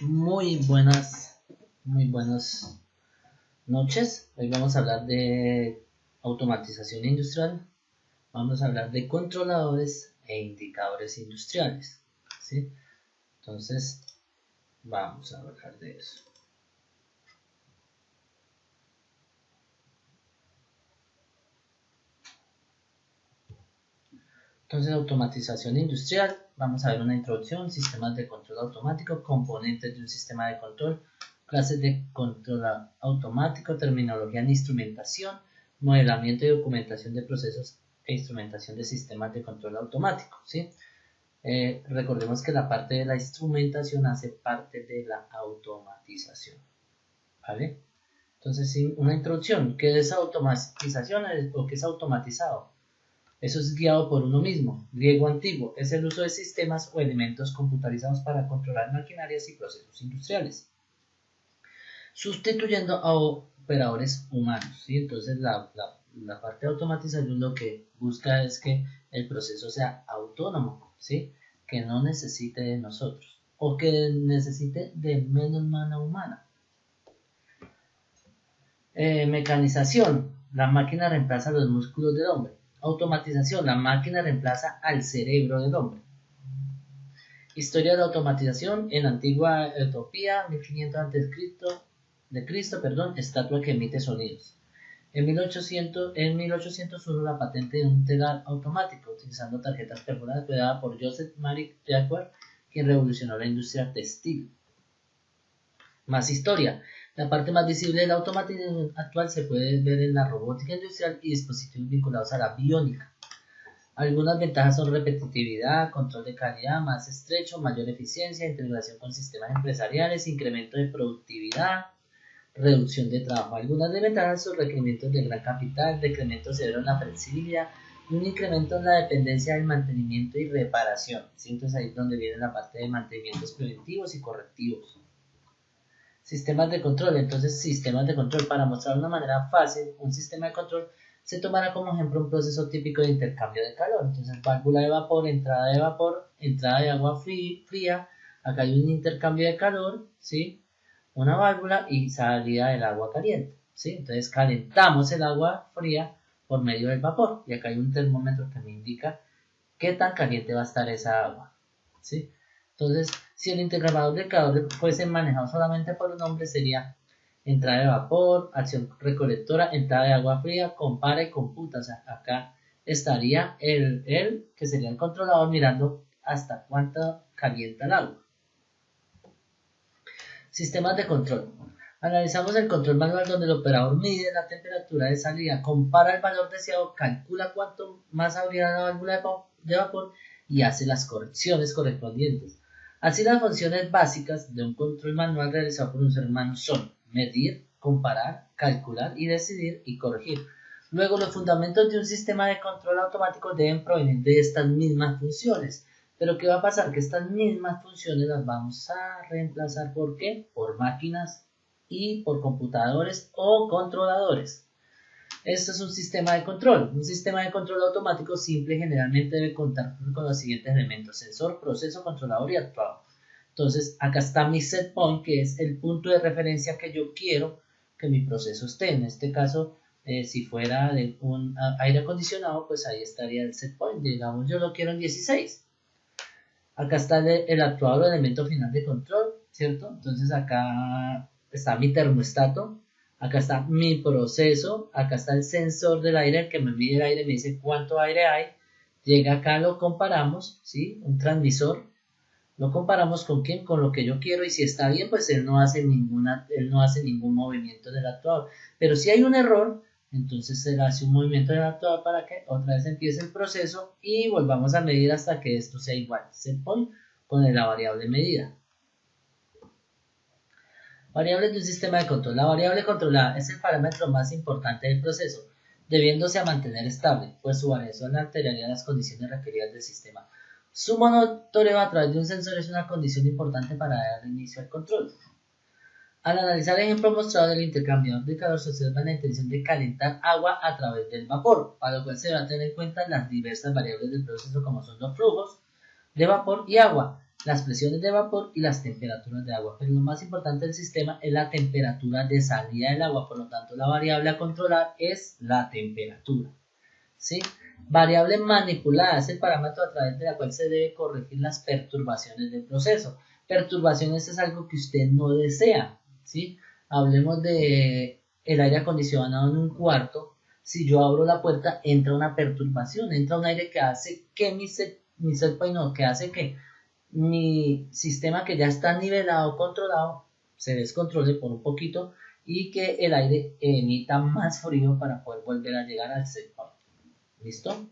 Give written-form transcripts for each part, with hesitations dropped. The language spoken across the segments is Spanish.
Muy buenas noches. Hoy vamos a hablar de automatización industrial. Vamos a hablar de controladores e indicadores industriales, ¿sí? Entonces, vamos a hablar de eso. Entonces, automatización industrial. Vamos a ver una introducción, sistemas de control automático, componentes de un sistema de control, clases de control automático, terminología en instrumentación, modelamiento y documentación de procesos e instrumentación de sistemas de control automático, ¿sí? Recordemos que la parte de la instrumentación hace parte de la automatización, ¿vale? Entonces, una introducción. ¿Qué es automatización o qué es automatizado? Eso es guiado por uno mismo. Griego antiguo. Es el uso de sistemas o elementos computarizados para controlar maquinarias y procesos industriales, sustituyendo a operadores humanos, ¿sí? Entonces, la parte de automatización lo que busca es que el proceso sea autónomo, ¿sí? Que no necesite de nosotros o que necesite de menos mano humana. Mecanización. La máquina reemplaza los músculos del hombre. Automatización. La máquina reemplaza al cerebro del hombre. Historia de la automatización. En antigua Etiopía, 1500 a.C., estatua que emite sonidos. En 1801 la patente de un telar automático utilizando tarjetas perforadas fue dada por Joseph Marie Jacquard, quien revolucionó la industria textil. Más historia. La parte más visible de la automatización actual se puede ver en la robótica industrial y dispositivos vinculados a la biónica. Algunas ventajas son repetitividad, control de calidad más estrecho, mayor eficiencia, integración con sistemas empresariales, incremento de productividad, reducción de trabajo. Algunas desventajas son requerimientos de gran capital, decremento severo en la flexibilidad y un incremento en la dependencia del mantenimiento y reparación. Entonces ahí es donde viene la parte de mantenimientos preventivos y correctivos. Sistemas de control. Entonces, sistemas de control. Para mostrar de una manera fácil un sistema de control, se tomará como ejemplo un proceso típico de intercambio de calor. Entonces, válvula de vapor, entrada de agua fría. Acá hay un intercambio de calor, ¿sí? Una válvula y salida del agua caliente, ¿sí? Entonces, calentamos el agua fría por medio del vapor. Y acá hay un termómetro que me indica qué tan caliente va a estar esa agua, ¿sí? Entonces, si el intercambiador de calor fuese manejado solamente por un hombre, sería entrada de vapor, acción recolectora, entrada de agua fría, compara y computa. O sea, acá estaría él, que sería el controlador, mirando hasta cuánto calienta el agua. Sistemas de control. Analizamos el control manual donde el operador mide la temperatura de salida, compara el valor deseado, calcula cuánto más abrirá la válvula de vapor y hace las correcciones correspondientes. Así, las funciones básicas de un control manual realizado por un ser humano son medir, comparar, calcular y decidir y corregir. Luego, los fundamentos de un sistema de control automático deben provenir de estas mismas funciones. Pero ¿qué va a pasar? Que estas mismas funciones las vamos a reemplazar ¿por qué? Por máquinas y por computadores o controladores. Esto es un sistema de control. Un sistema de control automático simple generalmente debe contar con los siguientes elementos: sensor, proceso, controlador y actuador. Entonces, acá está mi set point, que es el punto de referencia que yo quiero que mi proceso esté. En este caso, si fuera de un aire acondicionado, pues ahí estaría el set point. Digamos, yo lo quiero en 16. Acá está el actuador o elemento final de control, ¿cierto? Entonces acá está mi termostato, acá está mi proceso, acá está el sensor del aire, el que me mide el aire, me dice cuánto aire hay. Llega acá, lo comparamos, ¿sí? Un transmisor, lo comparamos con quién, con lo que yo quiero, y si está bien, pues él no hace ningún movimiento del actuador. Pero si hay un error, entonces se le hace un movimiento del actuador para que otra vez empiece el proceso y volvamos a medir hasta que esto sea igual. Set point con la variable medida. Variables de un sistema de control. La variable controlada es el parámetro más importante del proceso, debiéndose a mantener estable, pues su variación alteraría las condiciones requeridas del sistema. Su monitoreo a través de un sensor es una condición importante para dar inicio al control. Al analizar el ejemplo mostrado del intercambiador de calor, se observa la intención de calentar agua a través del vapor, para lo cual se va a tener en cuenta las diversas variables del proceso, como son los flujos de vapor y agua. las presiones de vapor y las temperaturas de agua. Pero lo más importante del sistema es la temperatura de salida del agua, por lo tanto la variable a controlar es la temperatura. ¿Sí? Variable manipulada es el parámetro a través de la cual se debe corregir las perturbaciones del proceso. Perturbaciones es algo que usted no desea, ¿sí? Hablemos de el aire acondicionado en un cuarto. Si yo abro la puerta, entra una perturbación, entra un aire que hace que que hace que mi sistema, que ya está nivelado, controlado, se descontrole por un poquito y que el aire emita más frío para poder volver a llegar al set point. ¿Listo?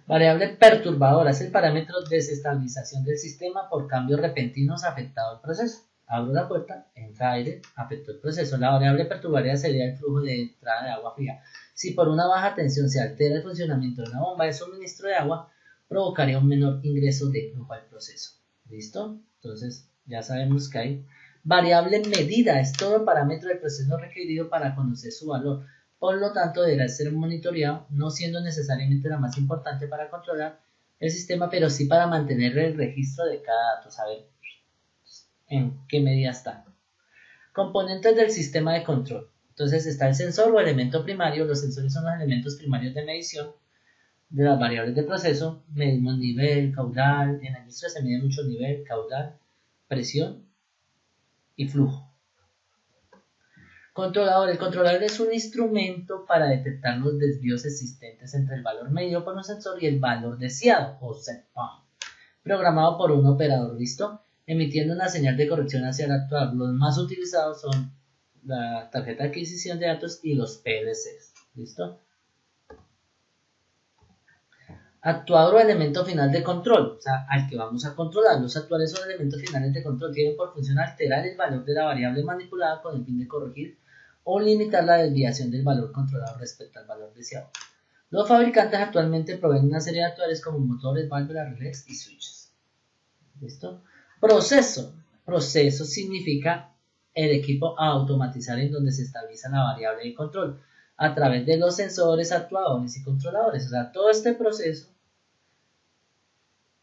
Variable perturbadora es el parámetro de desestabilización del sistema por cambios repentinos afectado al proceso. Abro la puerta, entra aire, afectó el proceso. La variable perturbadora sería el flujo de entrada de agua fría. Si por una baja tensión se altera el funcionamiento de una bomba de suministro de agua, provocaría un menor ingreso de flujo al proceso. ¿Listo? Entonces ya sabemos que hay variable medida, es todo parámetro del proceso requerido para conocer su valor. Por lo tanto, deberá ser monitoreado, no siendo necesariamente la más importante para controlar el sistema, pero sí para mantener el registro de cada dato, saber en qué medida está. Componentes del sistema de control. Entonces está el sensor o elemento primario. Los sensores son los elementos primarios de medición de las variables de proceso. Medimos nivel, caudal. En la industria se mide mucho nivel, caudal, presión y flujo. Controlador. El controlador es un instrumento para detectar los desvíos existentes entre el valor medido por un sensor y el valor deseado, o set point, programado por un operador, ¿listo? Emitiendo una señal de corrección hacia el actuador. Los más utilizados son la tarjeta de adquisición de datos y los PLCs, ¿listo? Actuador o elemento final de control, o sea, al que vamos a controlar. Los actuadores son elementos finales de control, tienen por función alterar el valor de la variable manipulada con el fin de corregir o limitar la desviación del valor controlado respecto al valor deseado. Los fabricantes actualmente proveen una serie de actuadores como motores, válvulas, relés y switches. ¿Listo? Proceso. Proceso significa el equipo a automatizar en donde se estabiliza la variable de control a través de los sensores, actuadores y controladores. O sea, todo este proceso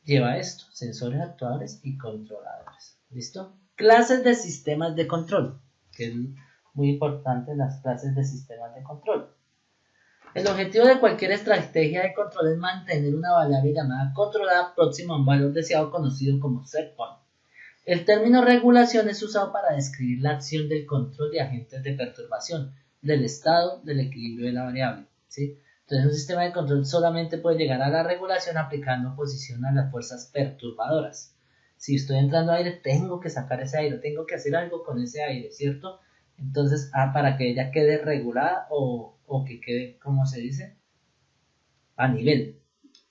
lleva esto, sensores, actuadores y controladores. ¿Listo? Clases de sistemas de control, que es muy importante, las clases de sistemas de control. El objetivo de cualquier estrategia de control es mantener una variable llamada controlada próxima a un valor deseado conocido como set point. El término regulación es usado para describir la acción del control de agentes de perturbación, del estado del equilibrio de la variable, ¿sí? Entonces un sistema de control solamente puede llegar a la regulación aplicando oposición a las fuerzas perturbadoras. Si estoy entrando aire, tengo que sacar ese aire, tengo que hacer algo con ese aire, ¿cierto? Entonces, para que ella quede regulada o que quede, ¿cómo se dice? A nivel,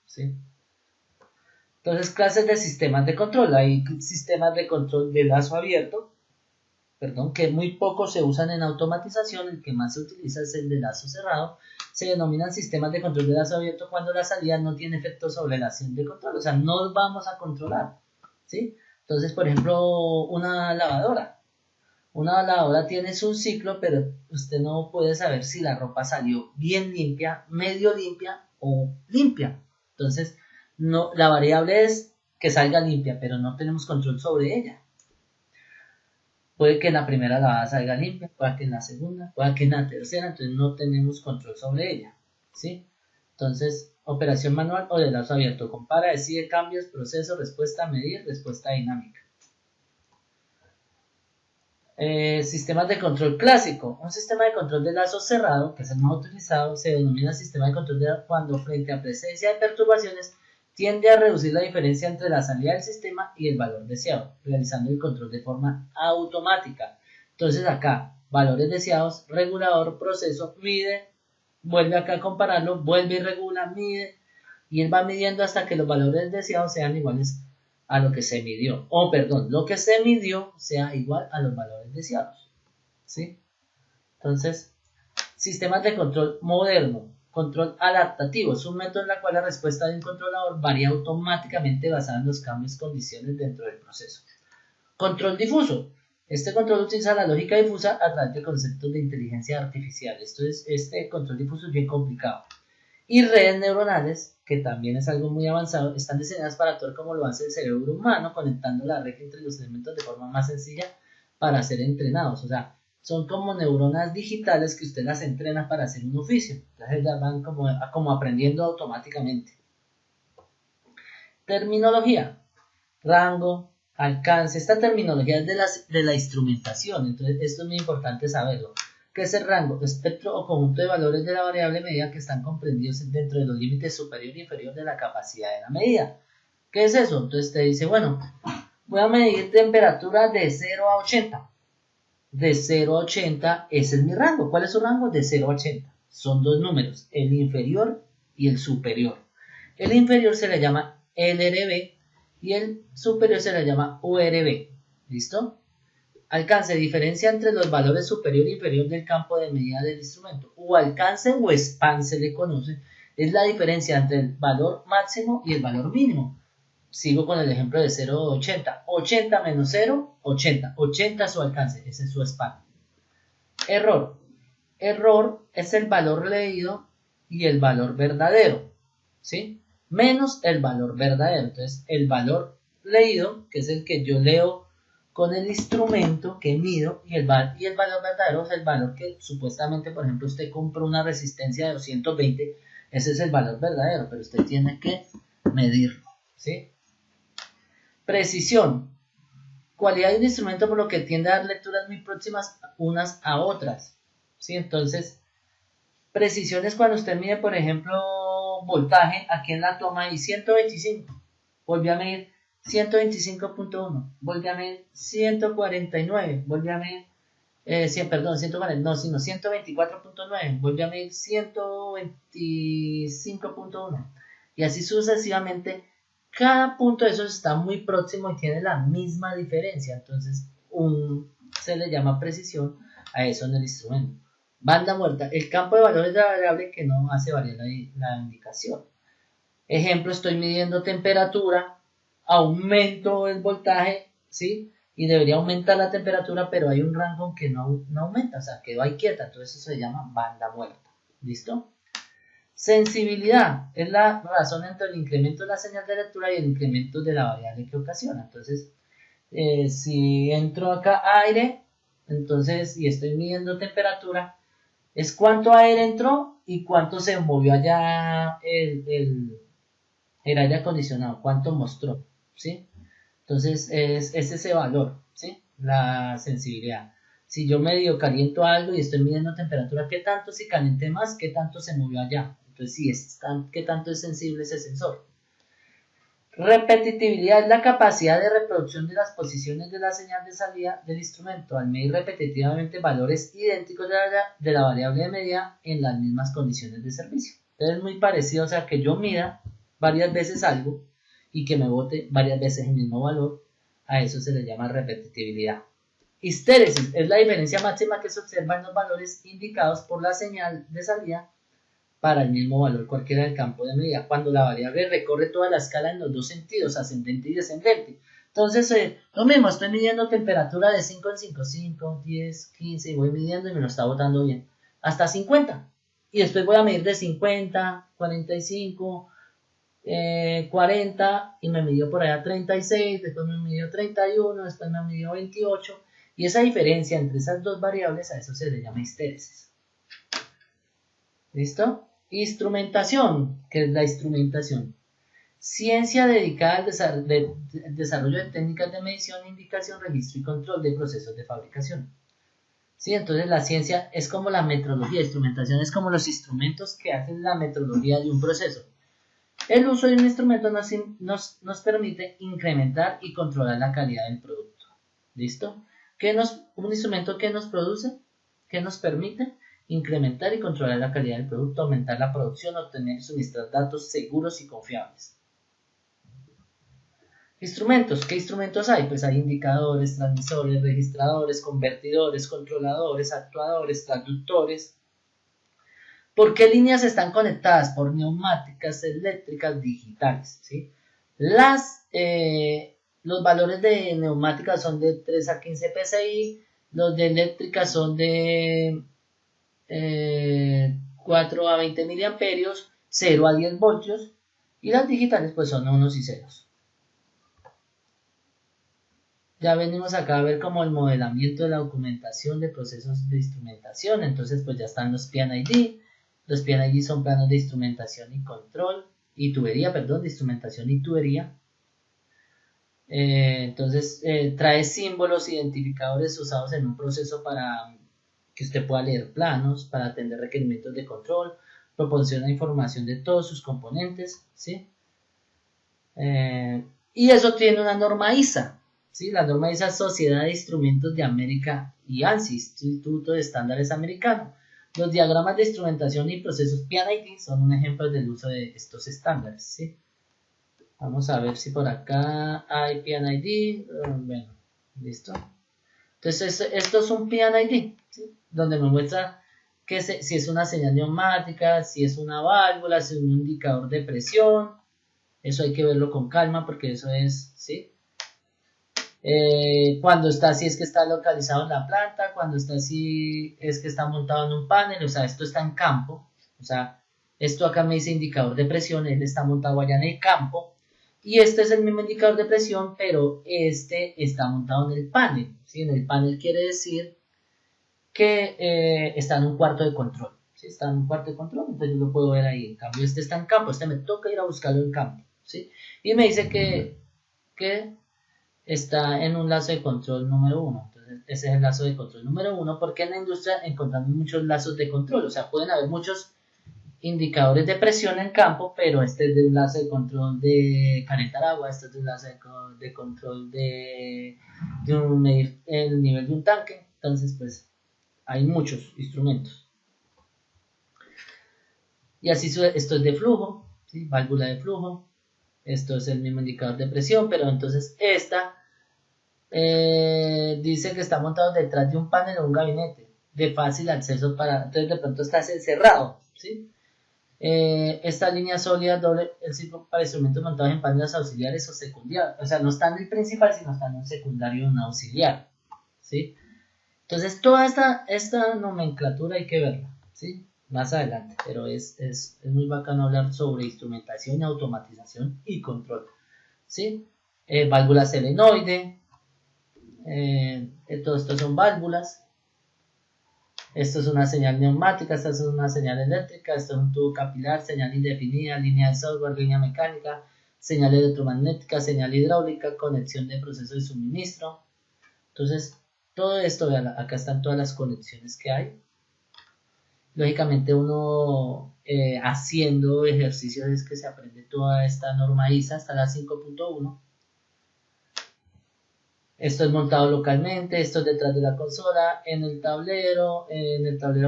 ¿sí? Entonces, clases de sistemas de control. Hay sistemas de control de lazo abierto, que muy poco se usan en automatización. El que más se utiliza es el de lazo cerrado. Se denominan sistemas de control de lazo abierto cuando la salida no tiene efecto sobre la acción de control. O sea, no vamos a controlar, ¿sí? Entonces, por ejemplo, una lavadora. Una lavadora tiene su ciclo, pero usted no puede saber si la ropa salió bien limpia, medio limpia o limpia. Entonces, no, la variable es que salga limpia, pero no tenemos control sobre ella. Puede que en la primera lavada salga limpia, puede que en la segunda, puede que en la tercera, entonces no tenemos control sobre ella, ¿sí? Entonces, operación manual o de lazo abierto. Compara, decide cambios, proceso, respuesta, medir, respuesta dinámica. Sistemas de control clásico. Un sistema de control de lazo cerrado, que es el más utilizado, se denomina sistema de control de cuando frente a presencia de perturbaciones tiende a reducir la diferencia entre la salida del sistema y el valor deseado, realizando el control de forma automática. Entonces acá, valores deseados, regulador, proceso, mide, vuelve acá a compararlo, vuelve y regula, mide, y él va midiendo hasta que los valores deseados sean iguales a lo que se midió, lo que se midió sea igual a los valores deseados, ¿sí? Entonces, sistemas de control moderno. Control adaptativo es un método en el cual la respuesta de un controlador varía automáticamente basada en los cambios y condiciones dentro del proceso. Control difuso. Este control utiliza la lógica difusa a través de conceptos de inteligencia artificial. Este control difuso es bien complicado. Y redes neuronales, que también es algo muy avanzado, están diseñadas para actuar como lo hace el cerebro humano, conectando la red entre los elementos de forma más sencilla para ser entrenados. O sea, son como neuronas digitales que usted las entrena para hacer un oficio. Entonces ya van como aprendiendo automáticamente. Terminología, rango, alcance. Esta terminología es de la instrumentación, entonces esto es muy importante saberlo. ¿Qué es el rango? Espectro o conjunto de valores de la variable medida que están comprendidos dentro de los límites superior e inferior de la capacidad de la medida. ¿Qué es eso? Entonces te dice, bueno, voy a medir temperatura de 0 a 80. De 0 a 80, ese es mi rango. ¿Cuál es su rango? De 0 a 80. Son dos números, el inferior y el superior. El inferior se le llama LRB y el superior se le llama URB. ¿Listo? Alcance, diferencia entre los valores superior e inferior del campo de medida del instrumento. O alcance o span se le conoce. Es la diferencia entre el valor máximo y el valor mínimo. Sigo con el ejemplo de 0 a 80. 80 menos 0, 80. 80 es su alcance, ese es su span. Error. Error es el valor leído y el valor verdadero, ¿sí? Menos el valor verdadero. Entonces, el valor leído, que es el que yo leo con el instrumento que mido, y el valor verdadero es el valor que supuestamente, por ejemplo, usted compró una resistencia de 220, ese es el valor verdadero, pero usted tiene que medirlo, ¿sí? Precisión. Cualidad de un instrumento por lo que tiende a dar lecturas muy próximas unas a otras, ¿sí? Entonces, precisión es cuando usted mide, por ejemplo, voltaje, aquí en la toma y 125, volví a medir 125.1, volví a medir 149, volví a medir, 140, no, sino 124.9, volví a medir 125.1, y así sucesivamente. Cada punto de esos está muy próximo y tiene la misma diferencia, entonces se le llama precisión a eso en el instrumento. Banda muerta, el campo de valores de la variable que no hace variar la indicación. Ejemplo, estoy midiendo temperatura, aumento el voltaje, ¿sí? Y debería aumentar la temperatura, pero hay un rango que no aumenta, o sea, quedó ahí quieta, entonces eso se llama banda muerta. ¿Listo? Sensibilidad es la razón entre el incremento de la señal de lectura y el incremento de la variable que ocasiona. Entonces, si entro acá aire, entonces, y estoy midiendo temperatura, es cuánto aire entró y cuánto se movió allá el aire acondicionado, cuánto mostró, ¿sí? Entonces, es ese valor, ¿sí? La sensibilidad. Si yo medio caliento algo y estoy midiendo temperatura, ¿qué tanto si calienté más? ¿Qué tanto se movió allá? Entonces, sí, ¿qué tanto es sensible ese sensor? Repetitividad es la capacidad de reproducción de las posiciones de la señal de salida del instrumento al medir repetitivamente valores idénticos de la variable de medida en las mismas condiciones de servicio. Entonces es muy parecido, o sea, que yo mida varias veces algo y que me bote varias veces el mismo valor, a eso se le llama repetitividad. Histéresis es la diferencia máxima que se observa en los valores indicados por la señal de salida para el mismo valor cualquiera del campo de medida, cuando la variable recorre toda la escala en los dos sentidos, ascendente y descendente. Entonces, lo mismo, estoy midiendo temperatura de 5 en 5, 5, 10, 15, y voy midiendo y me lo está botando bien, hasta 50. Y después voy a medir de 50, 45, 40, y me midió por allá 36, después me midió 31, después me midió 28, y esa diferencia entre esas dos variables, a eso se le llama histéresis. ¿Listo? Instrumentación, ¿qué es la instrumentación? Ciencia dedicada al desarrollo de técnicas de medición, indicación, registro y control de procesos de fabricación. ¿Sí? Entonces la ciencia es como la metrología, instrumentación es como los instrumentos que hacen la metrología de un proceso. El uso de un instrumento nos permite incrementar y controlar la calidad del producto. ¿Listo? Un instrumento que nos produce, que nos permite incrementar y controlar la calidad del producto, aumentar la producción, obtener y suministrar datos seguros y confiables. Instrumentos. ¿Qué instrumentos hay? Pues hay indicadores, transmisores, registradores, convertidores, controladores, actuadores, transductores. ¿Por qué líneas están conectadas? Por neumáticas, eléctricas, digitales, ¿sí? Los valores de neumáticas son de 3 a 15 psi, los de eléctricas son de 4 a 20 miliamperios, 0 a 10 voltios, y las digitales pues son unos y ceros. Ya venimos acá a ver como el modelamiento de la documentación de procesos de instrumentación. Entonces pues ya están los PID. Los PID son planos de instrumentación y control, y tubería, perdón, de instrumentación y tubería. Entonces trae símbolos identificadores usados en un proceso para que usted pueda leer planos, para atender requerimientos de control, proporciona información de todos sus componentes, ¿sí? Y eso tiene una norma ISA, ¿sí? La norma ISA es Sociedad de Instrumentos de América y ANSI, Instituto de Estándares Americano. Los diagramas de instrumentación y procesos PID son un ejemplo del uso de estos estándares, ¿sí? Vamos a ver si por acá hay PID. Bueno, listo. Entonces esto es un PID, ¿sí? Donde me muestra que si es una señal neumática, si es una válvula, si es un indicador de presión. Eso hay que verlo con calma porque eso es, ¿sí? Cuando está, si es que está localizado en la planta, cuando está, si es que está montado en un panel, o sea, esto está en campo, o sea, esto acá me dice indicador de presión, él está montado allá en el campo, y este es el mismo indicador de presión, pero este está montado en el panel, ¿sí? En el panel quiere decir que está en un cuarto de control, ¿sí? Está en un cuarto de control, entonces yo lo puedo ver ahí. En cambio este está en campo, este me toca ir a buscarlo en campo, ¿sí? Y me dice que está en un lazo de control número 1. Entonces ese es el lazo de control número 1, porque en la industria encontramos muchos lazos de control, o sea, pueden haber muchos indicadores de presión en campo, pero este es de un lazo de control de calentar agua, este es de un lazo de control de medir el nivel de un tanque. Entonces pues hay muchos instrumentos. Y así esto es de flujo, ¿sí? Válvula de flujo. Esto es el mismo indicador de presión, pero entonces esta dice que está montado detrás de un panel o un gabinete de fácil acceso para, entonces de pronto está cerrado, ¿sí? Esta línea sólida doble el ciclo para instrumentos montados en paneles auxiliares o secundarios, o sea, no está en el principal, sino está en un secundario o un auxiliar, ¿sí? Entonces toda esta nomenclatura hay que verla, ¿sí? Más adelante, pero es muy bacano hablar sobre instrumentación, automatización y control, ¿sí? Válvula selenoide, todo esto son válvulas. Esto es una señal neumática, esta es una señal eléctrica, esto es un tubo capilar, señal indefinida, línea de software, línea mecánica, señal electromagnética, señal hidráulica, conexión de proceso de suministro. Entonces, todo esto, vean, acá están todas las conexiones que hay. Lógicamente uno haciendo ejercicios es que se aprende toda esta norma ISA hasta la 5.1. Esto es montado localmente, esto es detrás de la consola, en el tablero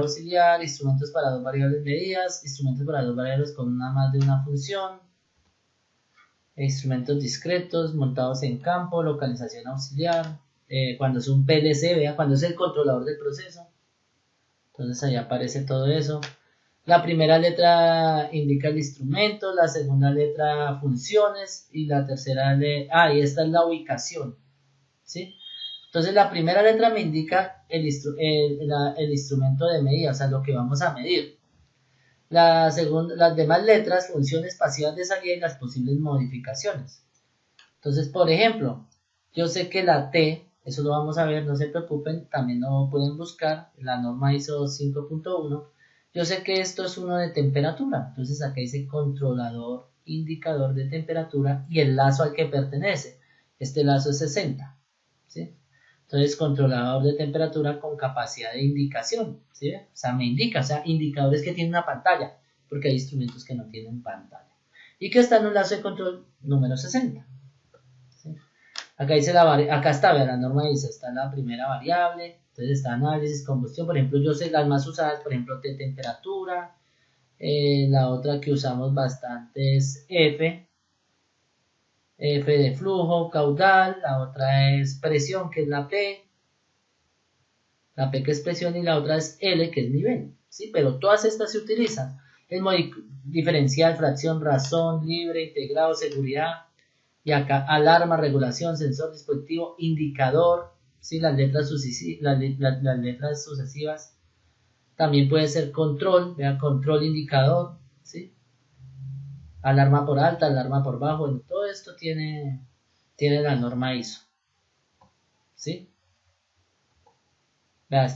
auxiliar, instrumentos para dos variables medidas, instrumentos para dos variables con más de una función, instrumentos discretos, montados en campo, localización auxiliar, cuando es un PLC, vea, cuando es el controlador del proceso, entonces ahí aparece todo eso. La primera letra indica el instrumento, la segunda letra funciones, y la tercera y esta es la ubicación, ¿sí? Entonces la primera letra me indica el instrumento de medida, o sea, lo que vamos a medir. Las demás letras, funciones pasivas de salida y las posibles modificaciones. Entonces, por ejemplo, yo sé que la T, eso lo vamos a ver, no se preocupen, también lo pueden buscar, la norma ISO 5.1. Yo sé que esto es uno de temperatura, entonces acá dice controlador, indicador de temperatura y el lazo al que pertenece. Este lazo es 60, ¿sí? Entonces, controlador de temperatura con capacidad de indicación, ¿sí? O sea, me indica, o sea, indicadores que tienen una pantalla, porque hay instrumentos que no tienen pantalla. Y que está en un lazo de control número 60. ¿Sí? Acá dice acá está, vean, la norma dice, está la primera variable, entonces está análisis, combustión, por ejemplo, yo sé las más usadas, por ejemplo, de temperatura, la otra que usamos bastante es F de flujo, caudal, la otra es presión, que es la P que es presión, y la otra es L, que es nivel, ¿sí? Pero todas estas se utilizan, el diferencial, fracción, razón, libre, integrado, seguridad, y acá alarma, regulación, sensor, dispositivo, indicador, ¿sí? Las letras sucesivas, también puede ser control, vean, control, indicador, ¿sí? Alarma por alta, alarma por bajo, bueno, todo esto tiene la norma ISO, ¿sí? Vea,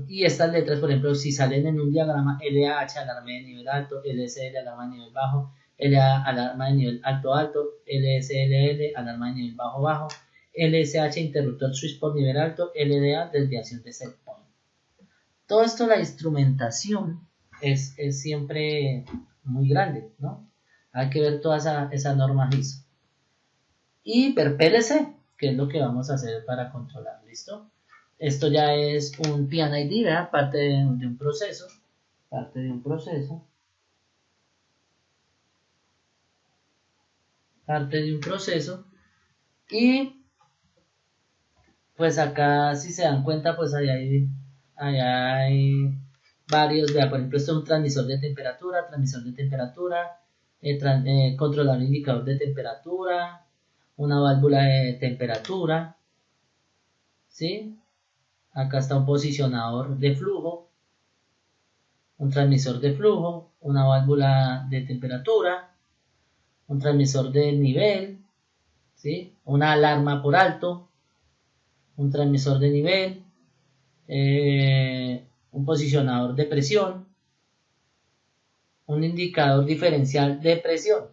y estas letras, por ejemplo, si salen en un diagrama, LH, alarma de nivel alto, LSL, alarma de nivel bajo, LA, alarma de nivel alto, alto, LSLL, alarma de nivel bajo, bajo, LSH, interruptor switch por nivel alto, LDA, desviación de set point. Todo esto, la instrumentación es siempre muy grande, ¿no? Hay que ver todas esas normas ISO. Y per PLC, que es lo que vamos a hacer para controlar, ¿listo? Esto ya es un PNID, ¿verdad? Parte de un proceso. Parte de un proceso. Parte de un proceso. Y pues acá, si se dan cuenta, pues ahí hay varios, vea, por ejemplo, esto es un transmisor de temperatura, controlador indicador de temperatura, una válvula de temperatura, ¿sí? Acá está un posicionador de flujo, un transmisor de flujo, una válvula de temperatura, un transmisor de nivel, ¿sí? Una alarma por alto, un transmisor de nivel, un posicionador de presión, un indicador diferencial de presión,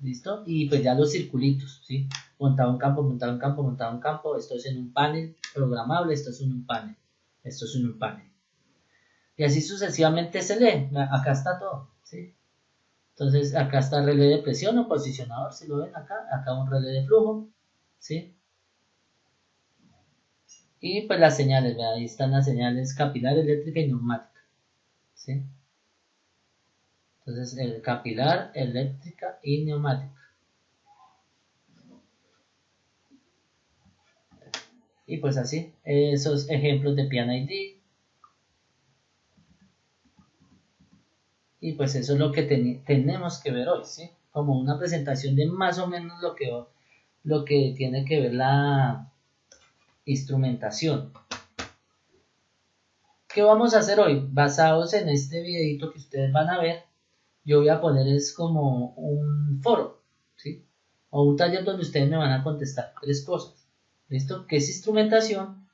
¿listo? Y pues ya los circulitos, ¿sí? Montado un campo, montado un campo, montado un campo, esto es en un panel programable, esto es en un panel, esto es en un panel. Y así sucesivamente se lee, acá está todo, ¿sí? Entonces acá está relé de presión o posicionador, si lo ven acá un relé de flujo, ¿sí? Y pues las señales, ¿verdad? Ahí están las señales capilar, eléctrica y neumática, ¿sí? Entonces el capilar, eléctrica y neumática. Y pues así, esos ejemplos de PNID. Y pues eso es lo que tenemos que ver hoy, ¿sí? Como una presentación de más o menos lo que tiene que ver la instrumentación. ¿Qué vamos a hacer hoy? Basados en este videito que ustedes van a ver, yo voy a poner es como un foro, ¿sí? O un taller donde ustedes me van a contestar 3 cosas. ¿Listo? ¿Qué es instrumentación?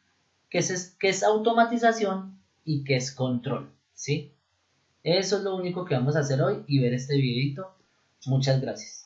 ¿Qué es automatización? ¿Y qué es control? ¿Sí? Eso es lo único que vamos a hacer hoy y ver este videito. Muchas gracias.